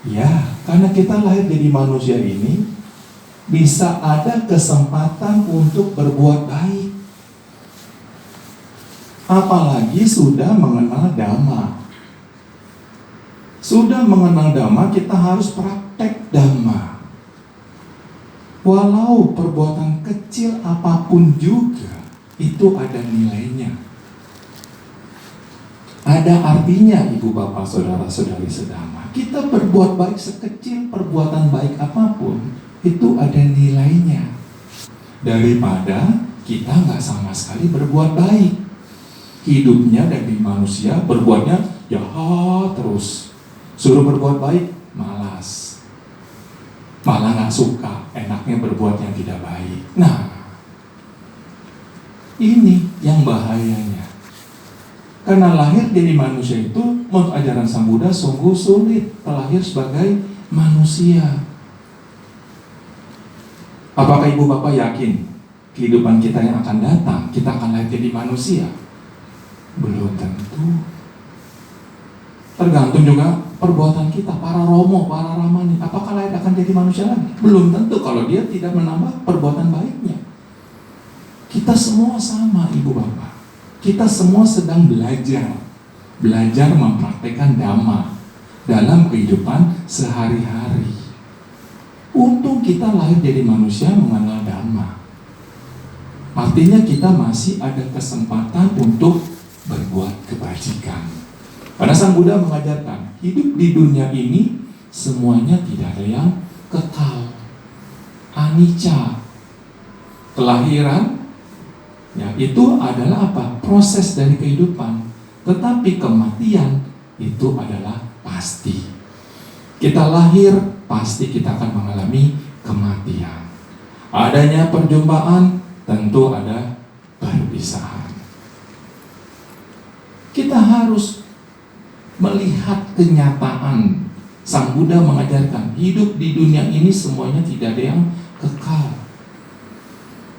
Ya, karena kita lahir jadi manusia ini bisa ada kesempatan untuk berbuat baik. Apalagi sudah mengenal Dhamma. Sudah mengenal Dhamma, kita harus praktek Dhamma. Walau perbuatan kecil apapun juga, itu ada nilainya. Ada artinya, ibu bapak saudara-saudari sedama. Kita berbuat baik sekecil perbuatan baik apapun, itu ada nilainya. Daripada kita nggak sama sekali berbuat baik. Hidupnya dari manusia berbuatnya jahat terus. Suruh berbuat baik, malas. Malah nggak suka, enaknya berbuat yang tidak baik. Nah, ini yang bahayanya. Karena lahir jadi manusia itu, menurut ajaran Sang Buddha sungguh sulit terlahir sebagai manusia. Apakah ibu bapak yakin kehidupan kita yang akan datang, kita akan lahir jadi manusia? Belum tentu. Tergantung juga perbuatan kita, para romo, para ramani. Apakah lahir akan jadi manusia lagi? Belum tentu kalau dia tidak menambah perbuatan baiknya. Kita semua sama, ibu bapak. Kita semua sedang belajar mempraktekkan Dhamma dalam kehidupan sehari-hari. Untung kita lahir jadi manusia mengenal Dhamma. Artinya kita masih ada kesempatan untuk berbuat kebajikan. Karena Sang Buddha mengajarkan, hidup di dunia ini semuanya tidak ada yang kekal. Anicca. Kelahiran ya, itu adalah apa? Proses dari kehidupan. Tetapi kematian itu adalah pasti. Kita lahir, pasti kita akan mengalami kematian. Adanya perjumpaan, tentu ada perpisahan. Kita harus melihat kenyataan. Sang Buddha mengajarkan, hidup di dunia ini semuanya tidak ada yang kekal.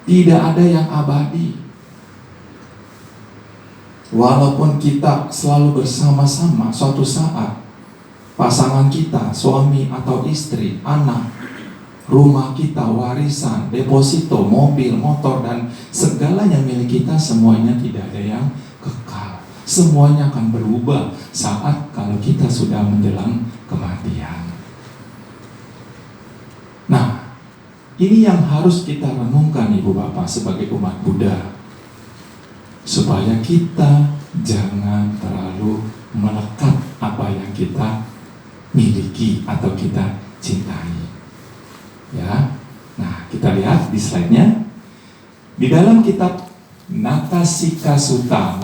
Tidak ada yang abadi. Walaupun kita selalu bersama-sama, suatu saat pasangan kita, suami atau istri, anak, rumah kita, warisan, deposito, mobil, motor, dan segalanya milik kita, semuanya tidak ada yang kekal. Semuanya akan berubah saat kalau kita sudah menjelang kematian. Nah, ini yang harus kita renungkan ibu bapak sebagai umat Buddha, supaya kita jangan terlalu melekat apa yang kita miliki atau kita cintai. Ya, nah kita lihat di slide-nya. Di dalam kitab Nakasika Sutta,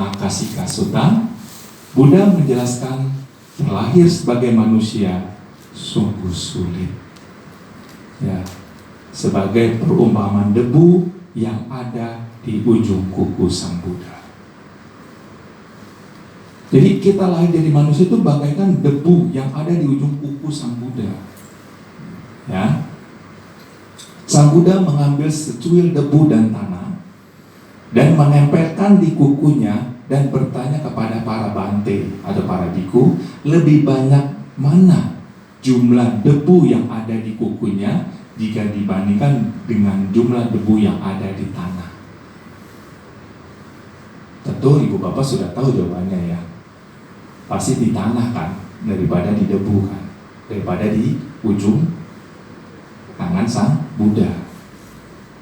Buddha menjelaskan terlahir sebagai manusia sungguh sulit. Ya, sebagai perumpamaan debu yang ada di ujung kuku Sang Buddha. Jadi kita lahir dari manusia itu bagaikan debu yang ada di ujung kuku Sang Buddha. Ya, Sang Buddha mengambil secuil debu dan tanah dan menempelkan di kukunya dan bertanya kepada para bante atau para biku, lebih banyak mana jumlah debu yang ada di kukunya jika dibandingkan dengan jumlah debu yang ada di tanah. Tentu ibu bapak sudah tahu jawabannya ya. Pasti di tanah kan, daripada di debu kan, daripada di ujung tangan Sang Buddha.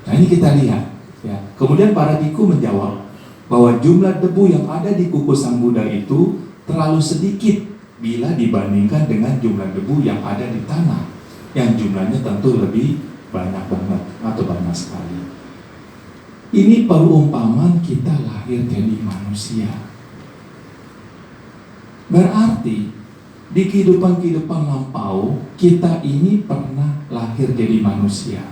Nah ini kita lihat ya. Kemudian para biku menjawab bahwa jumlah debu yang ada di kuku Sang Buddha itu terlalu sedikit bila dibandingkan dengan jumlah debu yang ada di tanah, yang jumlahnya tentu lebih banyak banget atau banyak sekali. Ini perumpamaan kita lahir jadi manusia. Berarti di kehidupan-kehidupan lampau kita ini pernah lahir jadi manusia.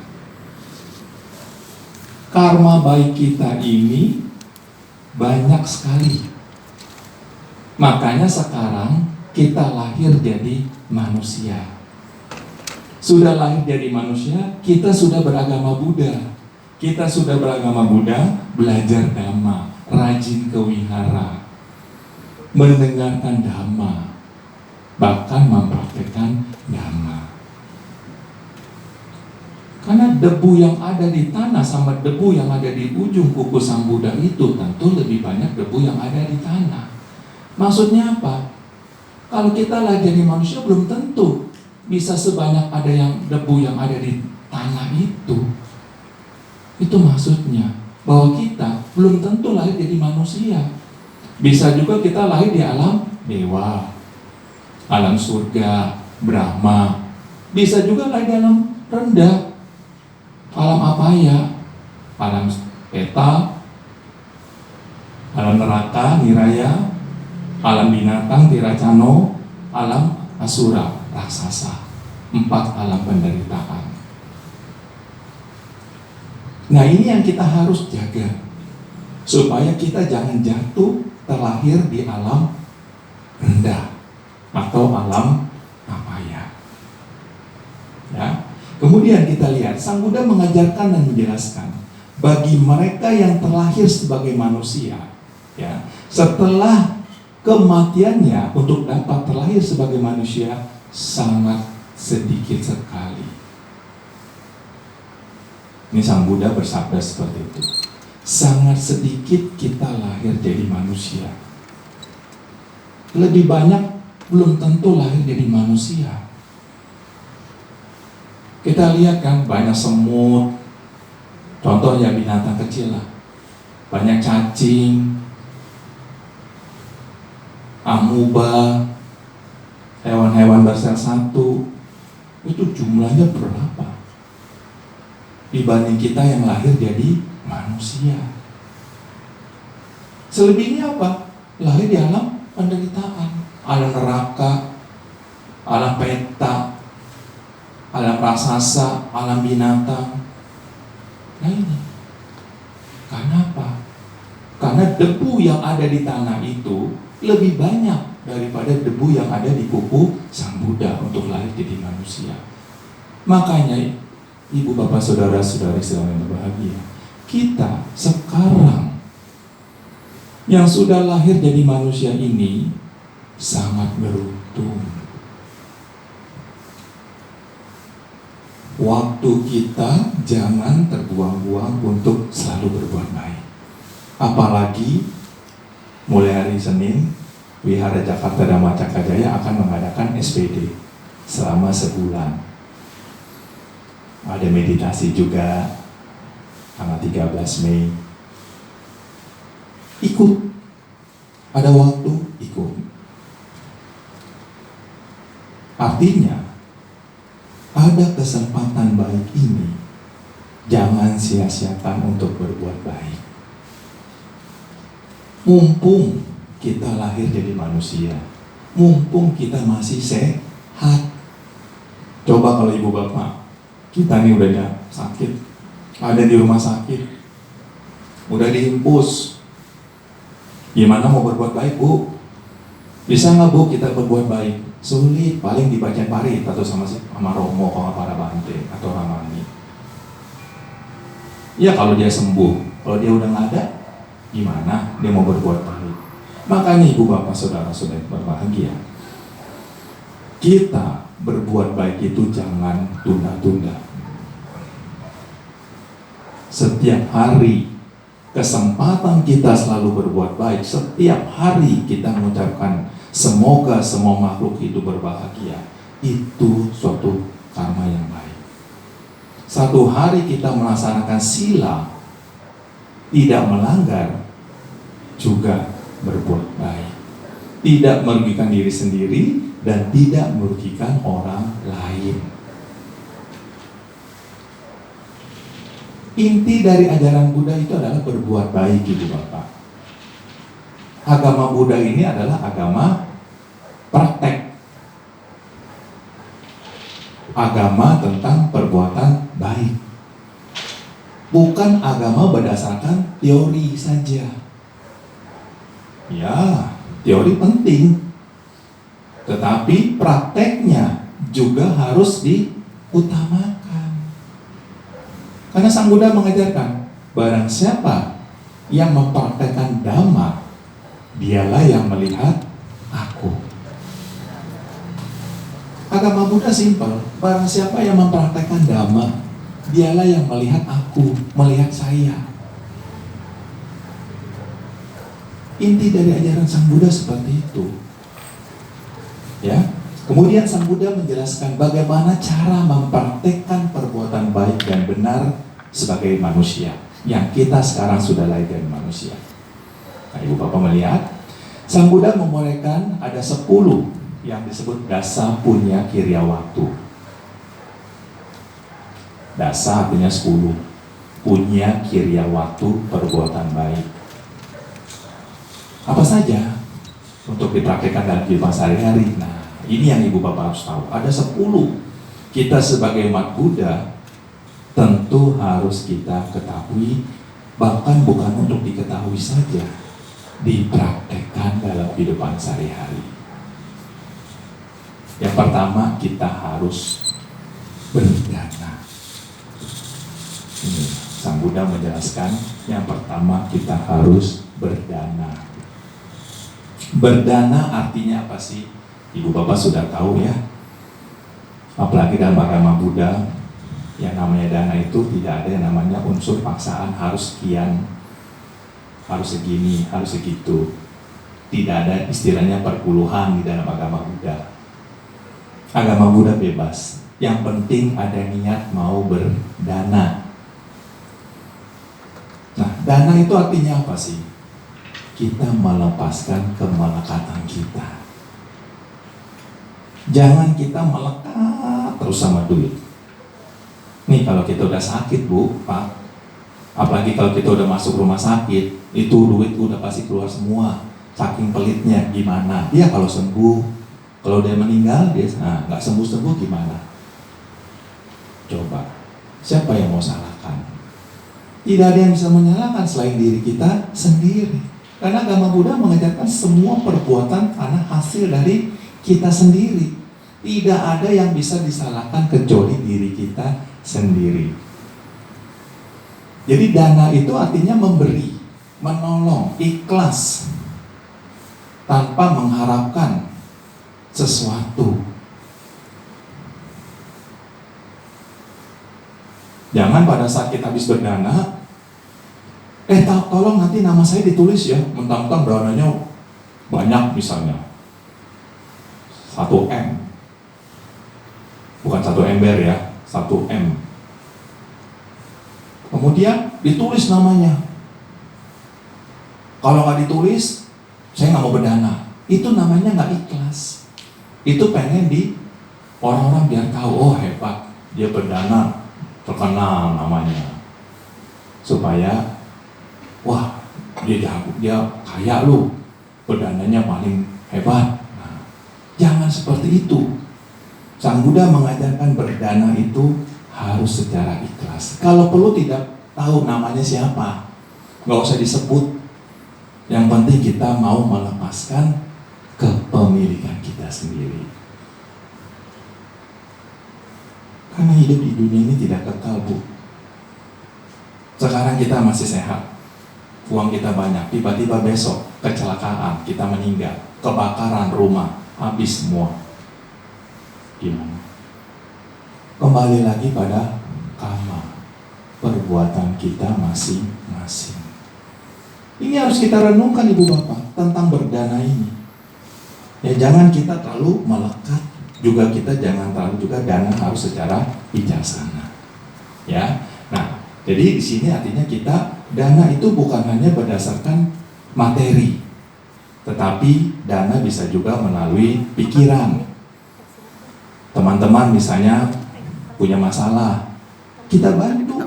Karma baik kita ini banyak sekali. Makanya sekarang kita lahir jadi manusia. Sudah lahir jadi manusia, kita sudah beragama Buddha. Kita sudah beragama Buddha, belajar Dhamma, rajin ke wihara, mendengarkan Dhamma, bahkan mempraktekkan Dhamma. Artinya debu yang ada di tanah sama debu yang ada di ujung kuku Sang Buddha itu tentu lebih banyak debu yang ada di tanah. Maksudnya apa? Kalau kita lagi jadi manusia belum tentu bisa sebanyak ada yang debu yang ada di tanah itu. Itu maksudnya bahwa kita belum tentu lahir jadi manusia. Bisa juga kita lahir di alam dewa, alam surga, Brahma. Bisa juga lahir di alam rendah, alam apaya, alam peta, alam neraka, niraya, alam binatang, tiracano, alam asura, raksasa. 4 alam penderitaan. Nah, ini yang kita harus jaga supaya kita jangan jatuh terlahir di alam rendah atau alam apaya. Ya. Kemudian kita lihat Sang Buddha mengajarkan dan menjelaskan bagi mereka yang terlahir sebagai manusia, ya, setelah kematiannya untuk dapat terlahir sebagai manusia sangat sedikit sekali. Ini Sang Buddha bersabda seperti itu. Sangat sedikit kita lahir jadi manusia. Lebih banyak belum tentu lahir jadi manusia. Kita lihat kan banyak semut, contohnya binatang kecil lah, banyak cacing, amuba, hewan-hewan bersel satu, itu jumlahnya berapa dibanding kita yang lahir jadi manusia. Selebihnya apa? Lahir di alam penderitaan, alam neraka, alam peta, alam raksasa, alam binatang. Nah ini, karena apa? Karena debu yang ada di tanah itu lebih banyak daripada debu yang ada di kuku Sang Buddha untuk lahir jadi manusia. Makanya, ibu bapak saudara-saudari yang berbahagia, kita sekarang yang sudah lahir jadi manusia ini sangat beruntung. Waktu kita jangan terbuang-buang untuk selalu berbuat baik. Apalagi mulai hari Senin, Wihara Jakarta Dhamma Cakra Jaya akan mengadakan SPD selama sebulan. Ada meditasi juga tanggal 13 Mei. Ikut. Ada waktu, ikut. Artinya, ada kesempatan baik ini, jangan sia-siakan untuk berbuat baik. Mumpung kita lahir jadi manusia, mumpung kita masih sehat. Coba kalau ibu bapak, kita nih udah sakit, ada di rumah sakit, udah dihimpus, gimana mau berbuat baik, Bu? Bisa nggak, Bu, kita berbuat baik? Sulit, paling dibaca parit atau sama Romo, sama para Bante atau Ramani. Ya kalau dia sembuh, kalau dia udah nggak ada, gimana dia mau berbuat baik? Makanya ibu bapak saudara-saudari berbahagia, kita berbuat baik itu jangan tunda-tunda. Setiap hari kesempatan kita selalu berbuat baik. Setiap hari kita mengucapkan semoga semua makhluk hidup berbahagia. Itu suatu karma yang baik. Satu hari kita melaksanakan sila, tidak melanggar, juga berbuat baik. Tidak merugikan diri sendiri dan tidak merugikan orang lain. Inti dari ajaran Buddha itu adalah berbuat baik, ibu bapak. Agama Buddha ini adalah agama praktek. Agama tentang perbuatan baik. Bukan agama berdasarkan teori saja. Ya, teori penting. Tetapi prakteknya juga harus diutamakan. Karena Sang Buddha mengajarkan, barang siapa yang mempraktekkan Dhamma, dialah yang melihat aku. Agama Buddha simpel, barang siapa yang mempraktekkan Dhamma, Dialah yang melihat aku, melihat saya. Inti dari ajaran Sang Buddha seperti itu. Ya. Kemudian Sang Buddha menjelaskan bagaimana cara mempraktekkan perbuatan baik dan benar sebagai manusia, yang kita sekarang sudah lahir dari manusia. Nah, Ibu Bapak melihat, Sang Buddha memulaikan ada 10 yang disebut dasa punya kirya waktu. Dasa artinya 10, punya kirya waktu perbuatan baik. Apa saja untuk dipraktikkan dalam kehidupan sehari-hari? Nah, ini yang Ibu Bapak harus tahu. Ada 10. Kita sebagai umat Buddha tentu harus kita ketahui, bahkan bukan untuk diketahui saja, dipraktekkan dalam kehidupan sehari-hari. Yang pertama, kita harus berdana. Ini Sang Buddha menjelaskan, yang pertama kita harus berdana. Berdana artinya apa sih? Ibu Bapak sudah tahu ya. Apalagi dalam agama Buddha, yang namanya dana itu tidak ada yang namanya unsur paksaan harus sekian, harus segini, harus segitu. Tidak ada istilahnya perpuluhan di dalam agama Buddha. Agama Buddha bebas. Yang penting ada niat mau berdana. Nah, dana itu artinya apa sih? Kita melepaskan kemelekatan kita. Jangan kita melekat terus sama duit. Nih, kalau kita udah sakit, Bu, Pak, apalagi kalau kita udah masuk rumah sakit, itu duit udah pasti keluar semua. Saking pelitnya, gimana? Dia kalau sembuh, kalau dia meninggal, dia nggak sembuh-sembuh gimana? Coba, siapa yang mau salahkan? Tidak ada yang bisa menyalahkan selain diri kita sendiri. Karena agama Buddha mengajarkan semua perbuatan karena hasil dari kita sendiri. Tidak ada yang bisa disalahkan kecuali diri kita sendiri. Jadi dana itu artinya memberi, menolong, ikhlas, tanpa mengharapkan sesuatu. Jangan pada saat kita habis berdana, tolong nanti nama saya ditulis ya, mentang-mentang dananya banyak misalnya 1 M, bukan 1 ember ya, 1 M. Kemudian ditulis namanya. Kalau nggak ditulis, saya nggak mau berdana. Itu namanya nggak ikhlas. Itu pengen di orang-orang biar tahu, oh hebat, dia berdana, terkenal namanya. Supaya, wah dia jago, dia kaya loh, berdananya paling hebat. Jangan seperti itu. Sang Buddha mengajarkan berdana itu harus secara ikhlas. Kalau perlu tidak tahu namanya siapa, nggak usah disebut. Yang penting kita mau melepaskan kepemilikan kita sendiri. Karena hidup di dunia ini tidak kekal, Bu. Sekarang kita masih sehat, uang kita banyak, tiba-tiba besok kecelakaan, kita meninggal, kebakaran rumah, habis semua. Gimana? Kembali lagi pada karma, perbuatan kita masing-masing. Ini harus kita renungkan, Ibu Bapak, tentang berdana ini. Ya, jangan kita terlalu melekat, juga kita jangan terlalu juga dana harus secara bijaksana. Ya. Nah, jadi di sini artinya kita dana itu bukan hanya berdasarkan materi, tetapi dana bisa juga melalui pikiran. Teman-teman misalnya punya masalah, kita bantu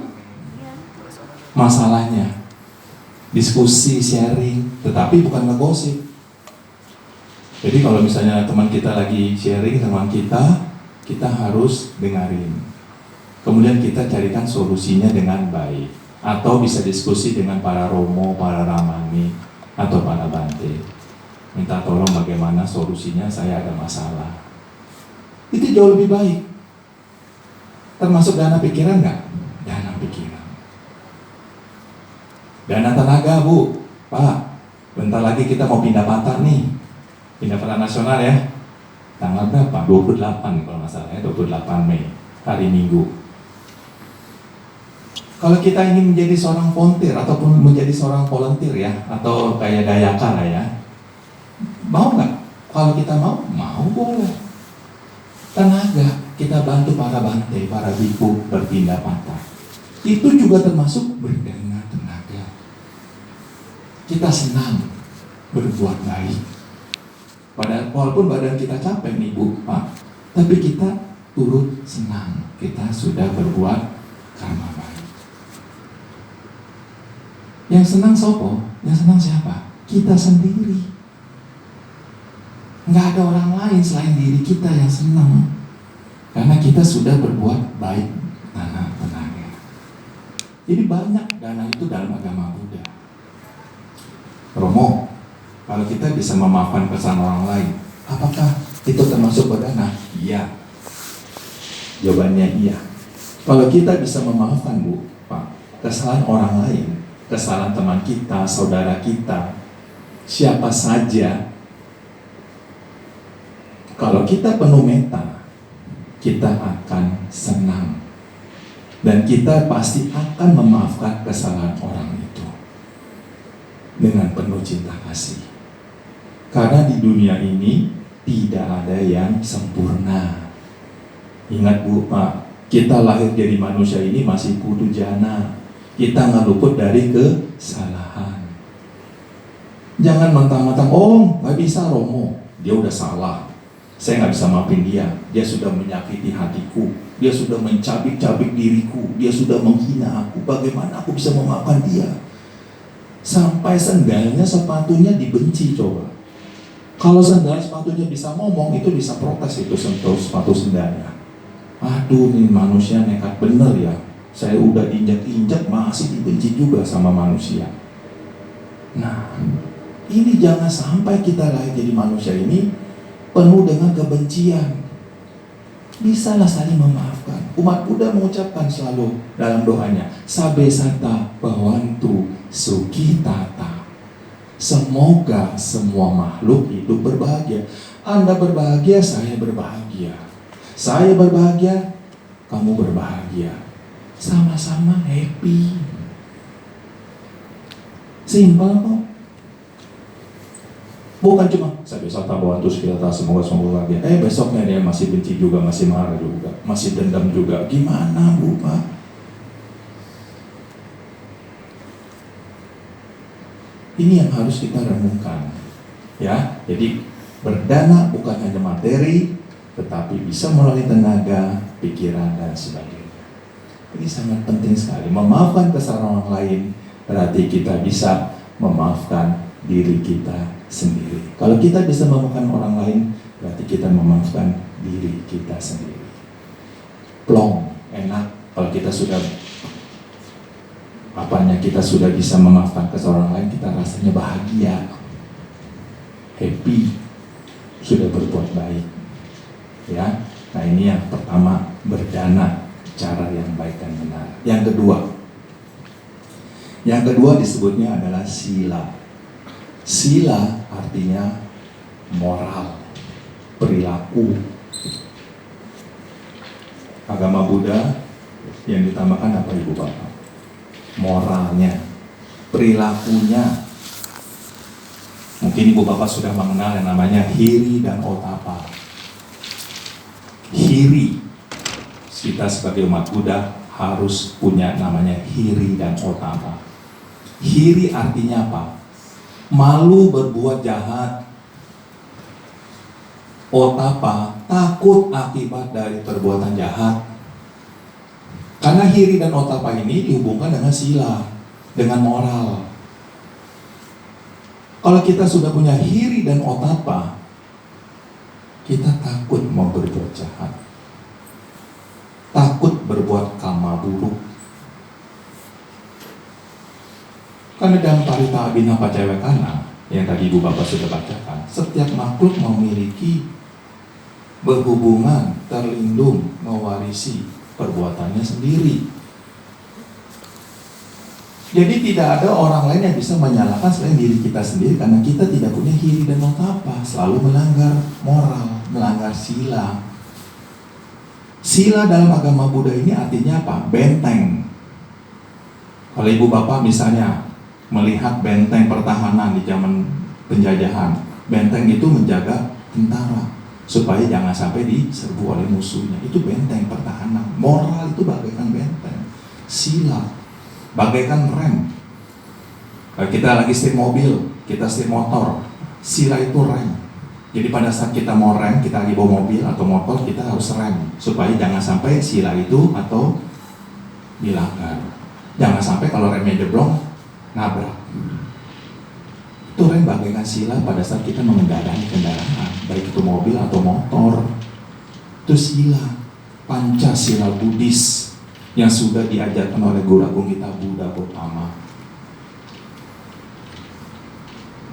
masalahnya, diskusi, sharing, tetapi bukan ngegosip. Jadi kalau misalnya teman kita lagi sharing sama kita harus dengarin. Kemudian kita carikan solusinya dengan baik. Atau bisa diskusi dengan para romo, para ramani, atau para bante. Minta tolong bagaimana solusinya, saya ada masalah. Itu jauh lebih baik. Termasuk dana pikiran nggak? Dana pikiran. Dana tenaga, Bu. Pak, bentar lagi kita mau pindah patah nih. Pindah patah nasional ya. Tanggal berapa? 28 kalau nggak salah ya, 28 Mei. Hari Minggu. Kalau kita ingin menjadi seorang volunteer ataupun menjadi seorang volunteer ya, atau kayak Dayaka lah ya, mau nggak? Kalau kita mau boleh. Tenaga, kita bantu para bante, para biku berpindah patah. Itu juga termasuk berdana tenaga. Kita senang berbuat baik. Walaupun badan kita capek nih Bu, Pak, tapi kita turut senang. Kita sudah berbuat karma baik. Yang senang sopo? Yang senang siapa? Kita sendiri. Nggak ada orang lain selain diri kita yang senang. Karena kita sudah berbuat baik tenaga. Jadi banyak dana itu dalam agama Buddha. Romo, kalau kita bisa memaafkan kesalahan orang lain, apakah itu termasuk berdana? Iya. Jawabannya iya. Kalau kita bisa memaafkan Bu, Pak, kesalahan orang lain, kesalahan teman kita, saudara kita, siapa saja, kalau kita penuh metta, kita akan senang. Dan kita pasti akan memaafkan kesalahan orang itu dengan penuh cinta kasih. Karena di dunia ini tidak ada yang sempurna. Ingat Bu, Pak, kita lahir jadi manusia ini masih putu jana. Kita nggak luput dari kesalahan. Jangan mentang-mentang, oh nggak bisa Romo, dia udah salah, saya nggak bisa maafin dia sudah menyakiti hatiku, dia sudah mencabik-cabik diriku, dia sudah menghina aku, bagaimana aku bisa memaafkan dia? Sampai sendalnya, sepatunya dibenci coba. Kalau sendal sepatunya bisa ngomong, itu bisa protes, itu sentuh sepatu sendalnya. Aduh, ini manusia nekat bener ya, saya udah injak-injak masih dibenci juga sama manusia. Nah, ini jangan sampai kita lahir jadi manusia ini penuh dengan kebencian. Bisalah saling memaafkan. Umat Buddha mengucapkan selalu dalam doanya, Sabe Sata Bhavantu Sukhitata. Semoga semua makhluk hidup berbahagia. Anda berbahagia, saya berbahagia. Saya berbahagia, kamu berbahagia. Sama-sama happy. Simpel kok. Bukan cuma saya bisa tambah terus kita semoga bahagia. Besoknya dia masih benci juga, masih marah juga, masih dendam juga. Gimana Bu, Pak? Ini yang harus kita renungkan, ya. Jadi berdana bukan hanya materi, tetapi bisa melalui tenaga, pikiran dan sebagainya. Ini sangat penting sekali. Memaafkan kesalahan orang lain berarti kita bisa memaafkan diri kita sendiri. Kalau kita bisa memaafkan orang lain, berarti kita memaafkan diri kita sendiri. Plong, enak kalau kita sudah kita sudah bisa memaafkan kesalahan orang lain, kita rasanya bahagia, happy, sudah berbuat baik. Ya, nah ini yang pertama, berdana, cara yang baik dan benar. Yang kedua disebutnya adalah sila. Sila artinya moral, perilaku. Agama Buddha yang ditambahkan apa Ibu Bapak? Moralnya, perilakunya. Mungkin Ibu Bapak sudah mengenal yang namanya hiri dan otapa. Hiri, kita sebagai umat Buddha harus punya namanya hiri dan otapa. Hiri artinya apa? Malu berbuat jahat. Otapa, takut akibat dari perbuatan jahat. Karena hiri dan otapa ini dihubungkan dengan sila, dengan moral. Kalau kita sudah punya hiri dan otapa, kita takut mau berbuat jahat, takut berbuat kama buruk. Karena dalam Parita Abhinavacayakana yang tadi Ibu Bapak sudah bacakan, setiap makhluk memiliki berhubungan, terlindung, mewarisi perbuatannya sendiri. Jadi tidak ada orang lain yang bisa menyalahkan selain diri kita sendiri, karena kita tidak punya hiri dan otapa, selalu melanggar moral, melanggar sila. Sila dalam agama Buddha ini artinya apa? Benteng. Kalau ibu bapak misalnya melihat benteng pertahanan di zaman penjajahan, benteng itu menjaga tentara supaya jangan sampai diserbu oleh musuhnya. Itu benteng pertahanan. Moral itu bagaikan benteng. Sila bagaikan rem. Kalau kita lagi setir mobil, kita setir motor, sila itu rem. Jadi pada saat kita mau rem, kita lagi bawa mobil atau motor, kita harus rem supaya jangan sampai sila itu atau dilanggar. Jangan sampai kalau remnya jeblok, nabrak. Itu rem bagaikan sila pada saat kita mengendarai kendaraan, baik itu mobil atau motor. Itu sila, Pancasila Buddhis yang sudah diajarkan oleh Guru Agung kita Buddha Gautama.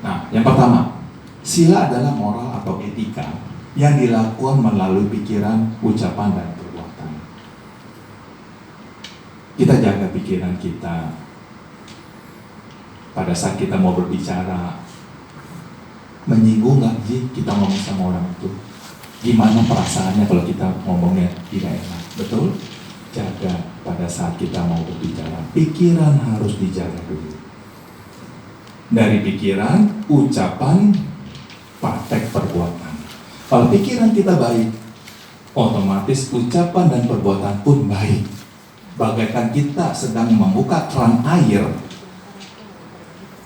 Nah, yang pertama, sila adalah moral atau etika yang dilakukan melalui pikiran, ucapan, dan perbuatan. Kita jaga pikiran kita pada saat kita mau berbicara. Menyinggung nggak sih kita ngomong sama orang itu? Gimana perasaannya kalau kita ngomongnya tidak enak? Betul? Jaga pada saat kita mau berbicara. Pikiran harus dijaga dulu. Dari pikiran, ucapan, praktek perbuatan. Kalau pikiran kita baik, otomatis ucapan dan perbuatan pun baik. Bagaikan kita sedang membuka keran air,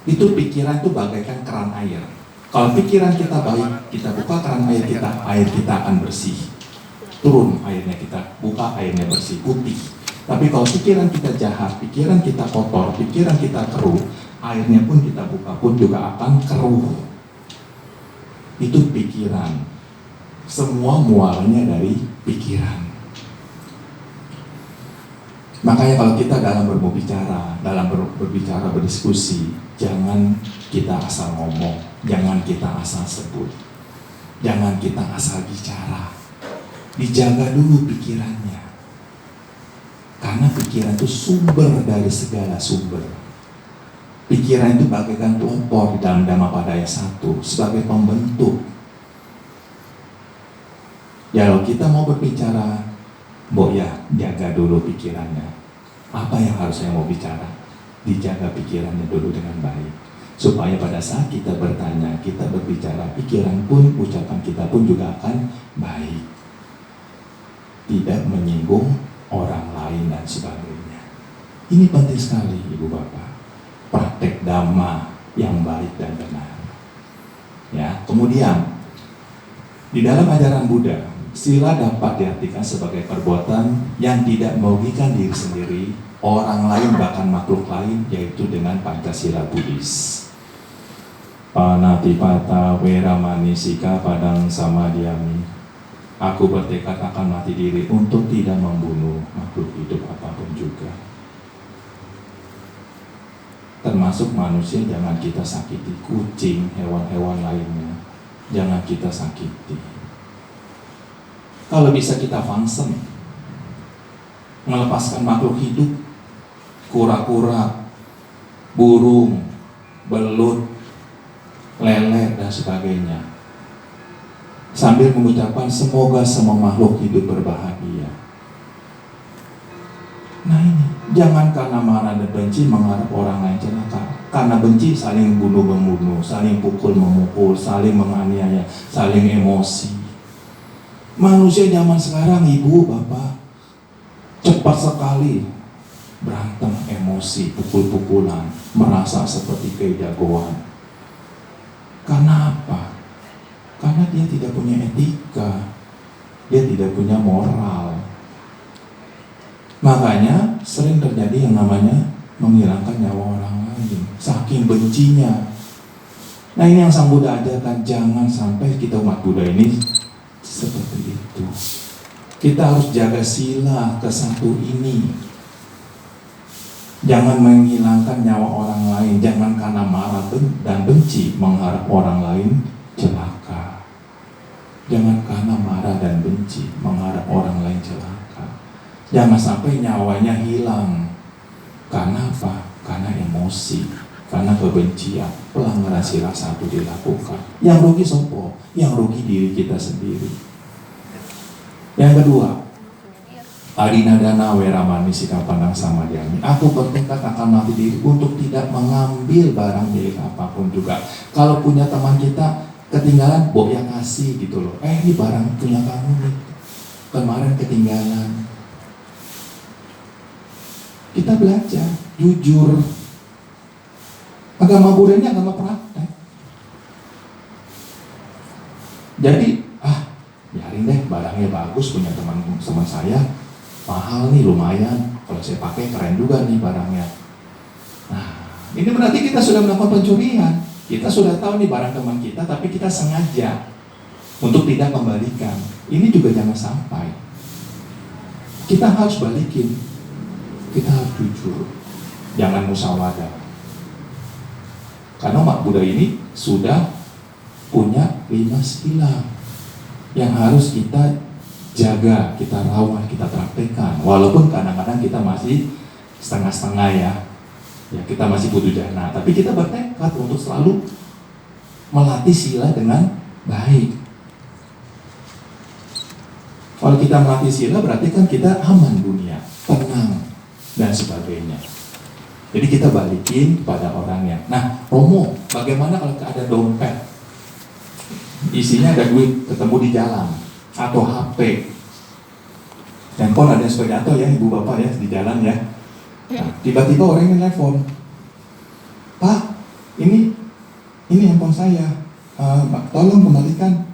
itu pikiran itu bagaikan keran air. Kalau pikiran kita baik, kita buka keran air kita akan bersih. Turun airnya, kita buka airnya bersih, putih. Tapi kalau pikiran kita jahat, pikiran kita kotor, pikiran kita keruh, airnya pun kita buka pun juga akan keruh. Itu pikiran. Semua mualnya dari pikiran. Makanya kalau kita dalam berbicara, berdiskusi, jangan kita asal ngomong, jangan kita asal sebut, jangan kita asal bicara. Dijaga dulu pikirannya. Karena pikiran itu sumber dari segala sumber. Pikiran itu bagaikan pelopor di dalam Dhammapada 1 sebagai pembentuk. Ya, kalau kita mau berbicara, ya jaga dulu pikirannya. Apa yang harus saya mau bicara? Dijaga pikirannya dulu dengan baik. Supaya pada saat kita bertanya, kita berbicara, pikiran pun, ucapan kita pun juga akan baik. Tidak menyinggung orang lain dan sebagainya. Ini penting sekali, Ibu Bapak. Praktek Dhamma yang baik dan benar. Ya, kemudian di dalam ajaran Buddha, sila dapat diartikan sebagai perbuatan yang tidak merugikan diri sendiri, orang lain, bahkan makhluk lain, yaitu dengan Pancasila Buddhis. Panatipata Weramani Sikapadang Samadhyami. Aku bertekad akan mati diri untuk tidak membunuh makhluk hidup apapun juga. Termasuk manusia, jangan kita sakiti. Kucing, hewan-hewan lainnya, jangan kita sakiti. Kalau bisa kita function, melepaskan makhluk hidup, kura-kura, burung, belut, lele, dan sebagainya, sambil mengucapkan semoga semua makhluk hidup berbahagia. Nah ini, jangan karena marah dan benci mengharap orang lain celaka. Karena benci saling bunuh-membunuh, saling pukul-memukul, saling menganiaya, saling emosi. Manusia zaman sekarang, Ibu, Bapak, cepat sekali berantem, emosi, pukul-pukulan, merasa seperti kejagoan. Karena apa? Karena dia tidak punya etika, dia tidak punya moral. Makanya sering terjadi yang namanya menghilangkan nyawa orang lain, saking bencinya. Nah ini yang Sang Buddha ajarkan, jangan sampai kita umat Buddha ini seperti itu. Kita harus jaga sila ke-1 ini. Jangan menghilangkan nyawa orang lain. Jangan karena marah dan benci mengharap orang lain celaka. Jangan karena marah dan benci mengharap orang lain celaka. Jangan sampai nyawanya hilang. Karena apa? Karena emosi, karena kebencian, pelanggaran sila 1 dilakukan. Yang rugi sopo? Yang rugi diri kita sendiri. Yang kedua, Adina dana weramani sikapanang sama diami. Aku bertekad akan mati diri untuk tidak mengambil barang milik apapun juga. Kalau punya teman kita ketinggalan, Bo yang kasih gitu loh. Ini barang punya kamu nih. Kemarin ketinggalan. Kita belajar, jujur. Agama Buddha ini agama praktek. Jadi, biarin deh, barangnya bagus, punya teman saya. Mahal nih, lumayan. Kalau saya pakai keren juga nih barangnya. Nah, ini berarti kita sudah melakukan pencurian. Kita sudah tahu nih barang teman kita, tapi kita sengaja untuk tidak kembalikan. Ini juga jangan sampai. Kita harus balikin. Kita harus jujur. Jangan musyawarah. Karena umat Buddha ini sudah punya 5 sila yang harus kita jaga, kita rawat, kita praktekkan. Walaupun kadang-kadang kita masih setengah-setengah ya, kita masih butuh jana. Tapi kita bertekad untuk selalu melatih sila dengan baik. Kalau kita melatih sila berarti kan kita aman dunia, tenang, dan sebagainya. Jadi kita balikin kepada orangnya. Nah, Romo, bagaimana kalau ada dompet? Isinya ada duit, ketemu di jalan. Atau HP, handphone ada yang suka jatuh ya, ibu bapak ya, di jalan ya. Nah, tiba-tiba orang yang telepon, Pak, ini handphone saya, tolong kembalikan.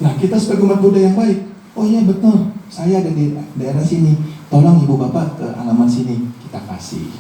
Nah, kita sebagai umat Buddha yang baik, oh iya betul, saya ada di daerah sini, tolong ibu bapak ke alamat sini, kita kasih.